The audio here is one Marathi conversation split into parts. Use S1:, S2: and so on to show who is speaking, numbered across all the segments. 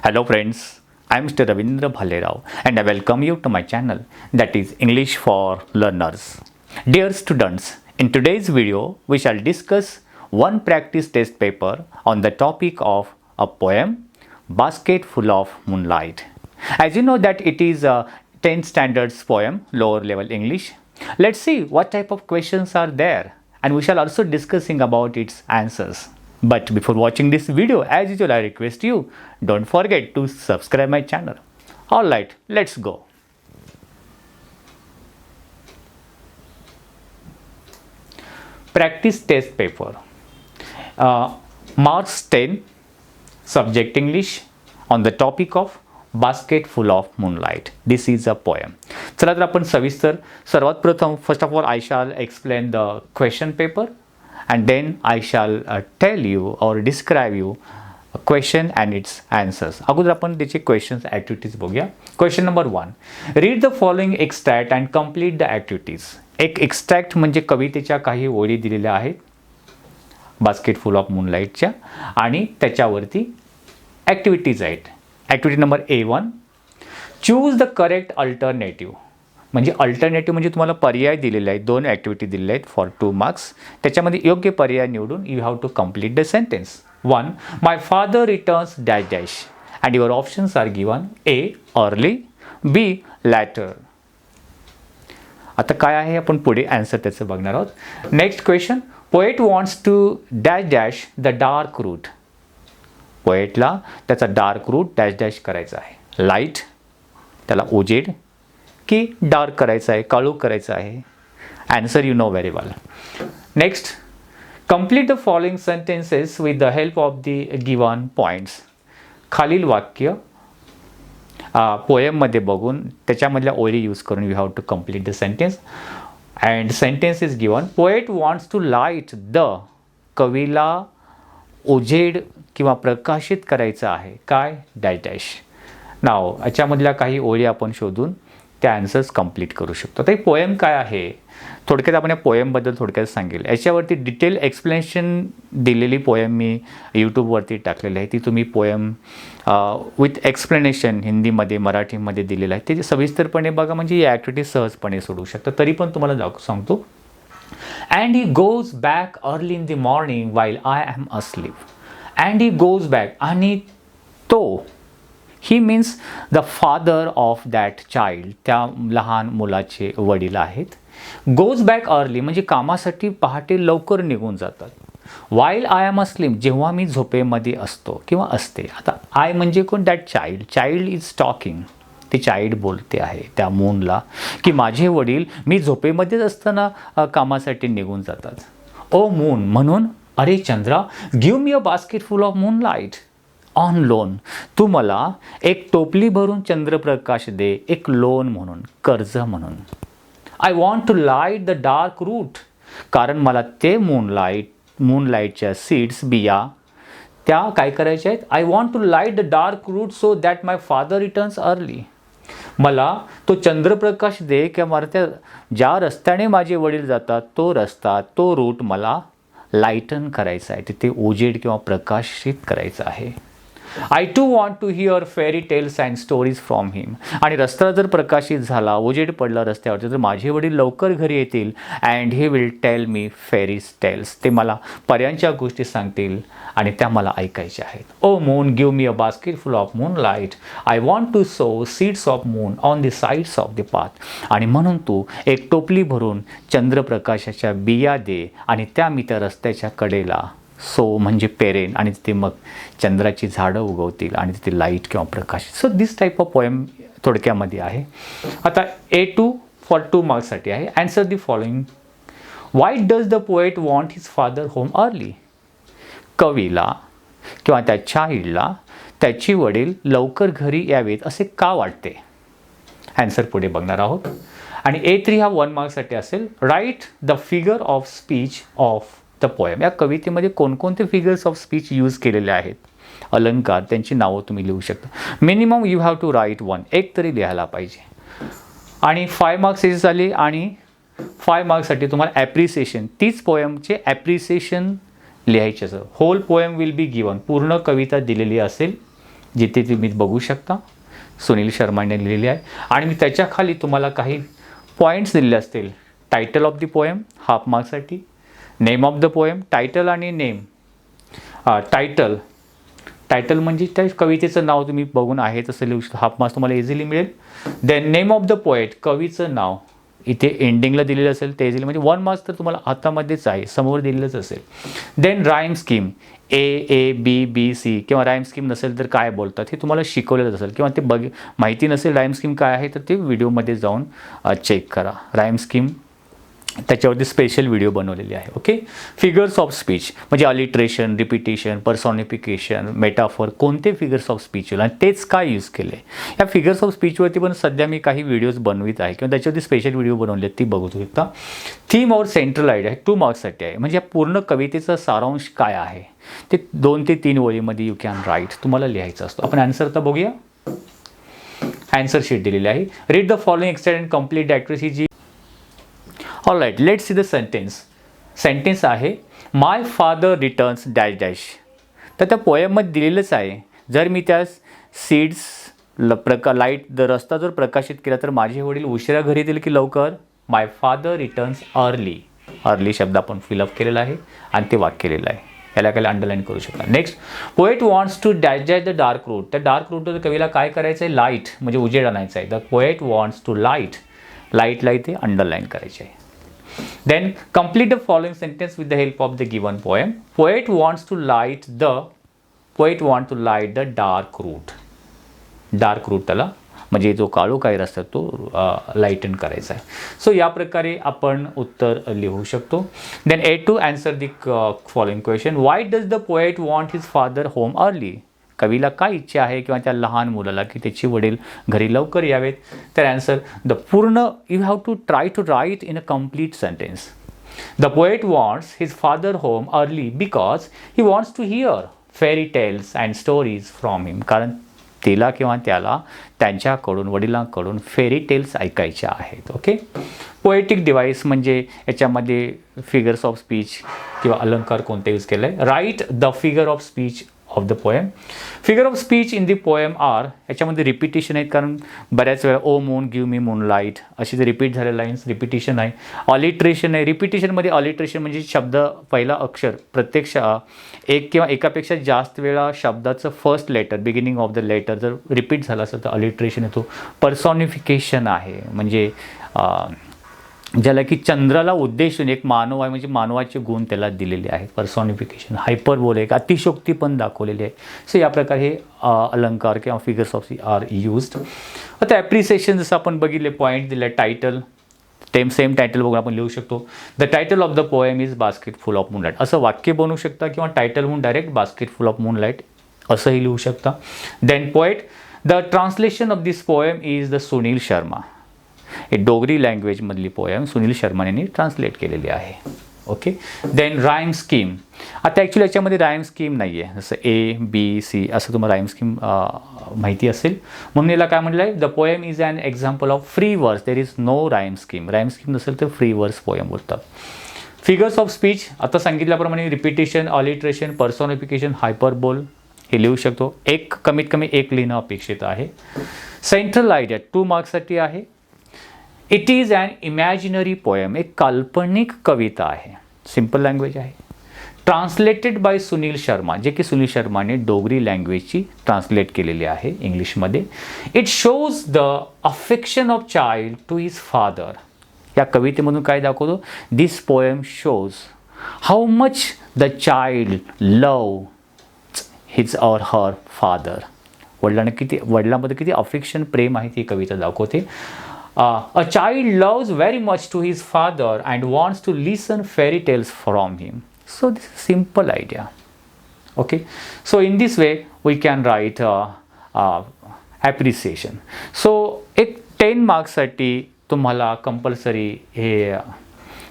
S1: Hello friends, I am Mr. Ravindra Bhallerao and I welcome you to my channel that is English for Learners. Dear students, in today's video we shall discuss one practice test paper on the topic of a poem, Basketful of Moonlight. As you know that it is a 10th standards poem, lower level English. Let's see what type of questions are there and we shall also discussing about its answers. But before watching this video, as usual, I request you, don't forget to subscribe my channel. Alright, let's go. Practice test paper. Marks 10, subject English, on the topic of Basketful of Moonlight. This is a poem. चला तर आपण सविस्तर सर्वात प्रथम first of all I shall explain the question paper. And then I shall tell you or describe you a question and its answers. अगोदर आपण त्याचे questions activities बघूया. Question number 1. Read the following extract and complete the activities. एक extract म्हणजे कवितेच्या काही ओळी दिलेल्या आहेत Basketful of Moonlightच्या आणि त्याच्यावरती activities आहेत. Activity number A1. Choose the correct alternative. म्हणजे अल्टरनेटिव्ह म्हणजे तुम्हाला पर्याय दिलेले आहेत, दोन ॲक्टिव्हिटी दिलेल्या आहेत फॉर 2 मार्क्स. त्याच्यामध्ये योग्य पर्याय निवडून you have to complete the sentence. 1. My father returns dash dash and your options are given. A early, B later. आता काय आहे आपण पुढे आन्सर त्याचं बघणार आहोत. Next question. Poet wants to dash dash the dark route. पोएटला त्याचा डार्क रूट डॅश डॅश करायचा आहे. लाईट त्याला उजेड की डार्क करायचं आहे, काळोख करायचं आहे. Answer you know very well. Next. Complete the following sentences with the help of the given points. खालील वाक्य पोएममध्ये बघून त्याच्यामधल्या ओळी यूज करून you have to complete the sentence. And sentence is given. Poet wants to light the. कवीला उजेड किंवा प्रकाशित करायचं आहे काय डॅश डॅश. नाव याच्यामधल्या काही ओळी आपण शोधून त्या आन्सर्स कंप्लीट करू शकतो. तर ही पोएम काय आहे थोडक्यात आपण या पोएमबद्दल थोडक्यात सांगेल. याच्यावरती डिटेल एक्सप्लेनेशन दिलेली पोएम मी यूट्यूबवरती टाकलेली आहे. ती तुम्ही पोएम विथ एक्सप्लेनेशन हिंदीमध्ये मराठीमध्ये दिलेलं आहे. ते सविस्तरपणे बघा म्हणजे ही ॲक्टिव्हिटी सहजपणे सोडवू शकता. तरी पण तुम्हाला सांगतो. And he goes back early in the morning while I am asleep. And he goes back आणि तो he means the father of that child. त्या लहान मुलाचे वडील आहेत. गोज बॅक अर्ली म्हणजे कामासाठी पहाटे लवकर निघून जातात. वाईल आय एम अस्लीप जेव्हा मी झोपेमध्ये असतो किंवा असते. आता आय म्हणजे कोण that child. Child is talking. ते चाइल्ड बोलते आहे त्या मूनला की माझे वडील मी झोपेमध्येच असताना कामासाठी निघून जातात. ओ मून म्हणून अरे चंद्रा give me a basketful of moonlight on loan. तू मला एक टोपली भरून चंद्रप्रकाश दे. एक लोन म्हणून, कर्ज म्हणून. I want to light the dark route कारण मला ते मूनलाईटच्या सीड्स बिया त्या काय करायच्या आहेत. I want to light the dark route so that my father returns early. मला तो चंद्रप्रकाश दे किंवा मला त्या ज्या रस्त्याने माझे वडील जातात तो रस्ता तो रूट मला लाईटन करायचा आहे. तिथे उजेड किंवा प्रकाशित करायचं आहे. I too want to hear fairy tales and stories from him. आणि रस्ता जर प्रकाशित झाला उजेड पडला रस्त्यावरती तर माझे वडील लवकर घरी येतील. And he will tell me fairies tales. ते मला पर्यांच्या गोष्टी सांगतील आणि त्या मला ऐकायच्या आहेत. O moon give me a basketful of moonlight. I want to sow seeds of moon on the sides of the path. आणि म्हणून तू एक टोपली भरून चंद्रप्रकाशाच्या बिया दे आणि त्या मी त्या रस्त्याच्या कडेला सो म्हणजे पेरेन आणि तिथे मग चंद्राची झाडं उगवतील आणि तिथे लाईट किंवा प्रकाश. So this type of poem थोडक्यामध्ये आहे. आता A2 फॉर 2 मार्क्ससाठी आहे. Answer the following. Why does the poet want his father home early. कवीला किंवा त्या चाइल्डला त्याची वडील लवकर घरी यावेत असे का वाटते. आन्सर पुढे बघणार आहोत. आणि A3 हा 1 मार्क्ससाठी असेल. Right the figure of speech of the poem. या कवितेमध्ये कोणकोणते फिगर्स ऑफ स्पीच यूज केलेले आहेत. अलंकार त्यांची नावं तुम्ही लिहू शकता. Minimum you have to write 1. एक तरी लिहायला पाहिजे. आणि 5 मार्क्स झाले. आणि 5 मार्क्ससाठी तुम्हाला ॲप्रिसिएशन तीच पोएमचे ॲप्रिसिएशन लिहायचे. Whole poem will be given. पूर्ण कविता दिलेली असेल जिथे तुम्ही बघू शकता सुनील शर्माने लिहिलेली आहे. आणि मी त्याच्या खाली तुम्हाला काही पॉईंट्स दिलेले असतील. Title of the poem half मार्क्ससाठी, name of the poem, title आणि नेम. टायटल म्हणजे त्या कवितेचं नाव तुम्ही बघून आहे तसं लिहू शकता, हाफ मार्क्स तुम्हाला इझिली मिळेल. Then name of the poet, कवीचं नाव इथे एंडिंगला दिलेलं असेल ते इझिली, म्हणजे 1 मार्क्स तर तुम्हाला हातामध्येच आहे, समोर दिलेलंच असेल. Then rhyme scheme, A, B, B, C किंवा राईम स्कीम नसेल तर काय बोलतात हे तुम्हाला शिकवलेलं असेल, किंवा ते माहिती नसेल राईम स्कीम काय आहे तर ते व्हिडिओमध्ये जाऊन चेक करा. राईम स्कीम त्याच्यावरती स्पेशल व्हिडिओ बनवलेली आहे. ओके. फिगर्स ऑफ स्पीच म्हणजे अलिट्रेशन, रिपिटेशन, पर्सॉनिफिकेशन, मेटाफॉर, कोणते फिगर्स ऑफ स्पीच आणि तेच काय यूज केले. या फिगर्स ऑफ स्पीचवरती पण सध्या मी काही व्हिडिओज बनवित आहे किंवा त्याच्यावरती स्पेशल व्हिडिओ बनवले ती बघू शकता. थीम और सेंट्रल आयडिया 2 मार्क्ससाठी आहे, म्हणजे या पूर्ण कवितेचा सारांश काय आहे ते 2 ते 3 ओळीमध्ये यू कॅन राईट, तुम्हाला लिहायचं असतो. आपण आन्सर तर बघूया. आन्सर शीट दिलेली आहे. Read the following extend and complete the activity जी. All right, let's see the sentence. Sentence आहे my father returns dash dash. तर त्या पोएममध्ये दिलेलंच आहे. जर मी त्या सीड्स लाईट रस्ता जर प्रकाशित केला तर माझे वडील उशिरा घरी येतील की लवकर. माय फादर रिटर्न्स अर्ली. अर्ली शब्द आपण फिलअप केलेला आहे आणि ते वाक्य केलेलं आहे. याला काय अंडरलाईन करू शकता. Next, poet wants to dash dash the dark route. त्या डार्क रूटवर कवीला काय करायचं आहे, लाईट म्हणजे उजेड आणायचं आहे. द पोएट वॉन्ट्स टू लाईटला इथे अंडरलाईन करायचे आहे. Then complete the following sentence with the help of the given poem. Poet wants to light the dark route. Dark route त्याला म्हणजे जो काळोखाई रस्ता तो लाईटन करायचा आहे. सो या प्रकारे आपण उत्तर लिहू शकतो. Then A2 answer the following question. Why does the poet want his father home early? कवीला काय इच्छा आहे किंवा त्या लहान मुलाला की त्याची वडील घरी लवकर यावेत. तर आन्सर द पूर्ण you have to try to write in a complete sentence. The poet wants his father home early because he wants to hear fairy tales and stories from him. कारण तिला किंवा त्याला त्यांच्याकडून वडिलांकडून फेरी टेल्स ऐकायच्या आहेत. ओके. पोएटिक डिव्हाइस म्हणजे याच्यामध्ये फिगर्स ऑफ स्पीच किंवा अलंकार कोणते यूज केलं आहे. Write the figure of speech of the poem. Figure of speech in the poem are, याच्यामध्ये रिपिटेशन आहेत कारण बऱ्याच वेळा O moon give me moonlight अशी जे रिपीट झालेल्या लाईन्स रिपिटेशन आहे. ऑलिट्रेशन आहे. रिपिटेशनमध्ये ऑलिट्रेशन म्हणजे शब्द पहिला अक्षर प्रत्यक्ष एक किंवा एकापेक्षा जास्त वेळा शब्दाचं first letter beginning of the letter जर रिपीट झालं असेल तर ऑलिट्रेशन येतो. पर्सॉनिफिकेशन आहे म्हणजे ज्याला की चंद्राला उद्देशून एक मानव आहे म्हणजे मानवाचे गुण त्याला दिलेले आहेत. पर्सॉनिफिकेशन, हायपरबोल एक अतिशोक्ती पण दाखवलेली आहे. सो या प्रकारे हे अलंकार किंवा फिगर्स ऑफ आर युज्ड. आता ॲप्रिसिएशन जसं आपण बघितले पॉईंट दिले. टायटल सेम टायटल बघून आपण लिहू शकतो. The title of the poem is basketful of moonlight असं वाक्य बनवू शकता किंवा टायटल म्हणून डायरेक्ट बास्केटफुल ऑफ मूनलाईट असंही लिहू शकता. Then poet, the translation of this poem is the Sunil Sharma. हे डोगरी लँग्वेजमधली पोएम सुनील शर्मा यांनी ट्रान्सलेट केलेली आहे. ओके. Then rhyme scheme. आता ॲक्च्युली याच्यामध्ये राईम स्कीम नाही आहे. जसं A, B, C असं तुम्हाला राईम स्कीम माहिती असेल म्हणून याला काय म्हटलं आहे, the poem is an example of free verse. There is no rhyme scheme. Rhyme scheme नसेल तर फ्री वर्स पोएम बोलतात. फिगर्स ऑफ स्पीच आता सांगितल्याप्रमाणे रिपिटेशन, ऑलिट्रेशन, पर्सॉनिफिकेशन, हायपरबोल हे लिहू शकतो. कमीत कमी एक लिहिणं अपेक्षित आहे. सेंट्रल आयडिया 2 मार्क्ससाठी आहे. It is an imaginary poem. एक काल्पनिक कविता आहे. सिम्पल लँग्वेज आहे. ट्रान्सलेटेड बाय सुनील शर्मा, जे की सुनील शर्माने डोगरी लँग्वेजची ट्रान्सलेट केलेली आहे इंग्लिशमध्ये. It shows the affection of child to his father. या कवितेमधून काय दाखवतो, this poem shows how much the child love his or her father. वडिलांमध्ये किती अफेक्शन प्रेम आहे ती कविता दाखवते. A child loves very much to his father and wants to listen fairy tales from him. So this is a simple idea. Okay. So in this way we can write appreciation. So एक 10 मार्क्ससाठी तुम्हाला कंपल्सरी हे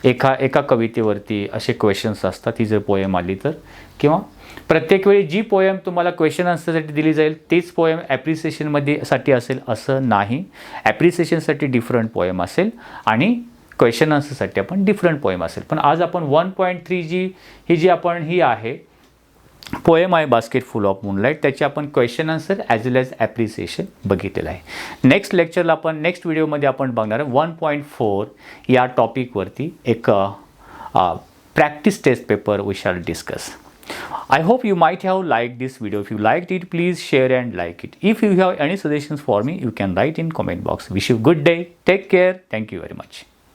S1: एका कवितेवरती असे क्वेश्चन्स असतात. ही जर पोएम आली तर किंवा प्रत्येक वेळी जी पोएम तुम्हाला क्वेश्चन आन्सरसाठी दिली जाईल तीच पोएम ॲप्रिसिएशनमध्ये साठी असेल असं नाही. ॲप्रिसिएशनसाठी डिफरंट पोएम असेल आणि क्वेश्चन आन्सरसाठी आपण डिफरंट पोएम असेल. पण आज आपण 1.3 ही जी आपण ही आहे पोएम आहे बास्केटफुल ऑफ मूनलाईट, त्याचे आपण क्वेश्चन आन्सर ॲज वेल ॲज ॲप्रिसिएशन बघितलेलं आहे. नेक्स्ट लेक्चरला आपण नेक्स्ट व्हिडिओमध्ये आपण बघणार 1.4 या टॉपिकवरती एक practice test paper we shall discuss. I hope you might have liked this video. If you liked it, please share and like it. If you have any suggestions for me, you can write in comment box. Wish you good day. Take care. Thank you very much.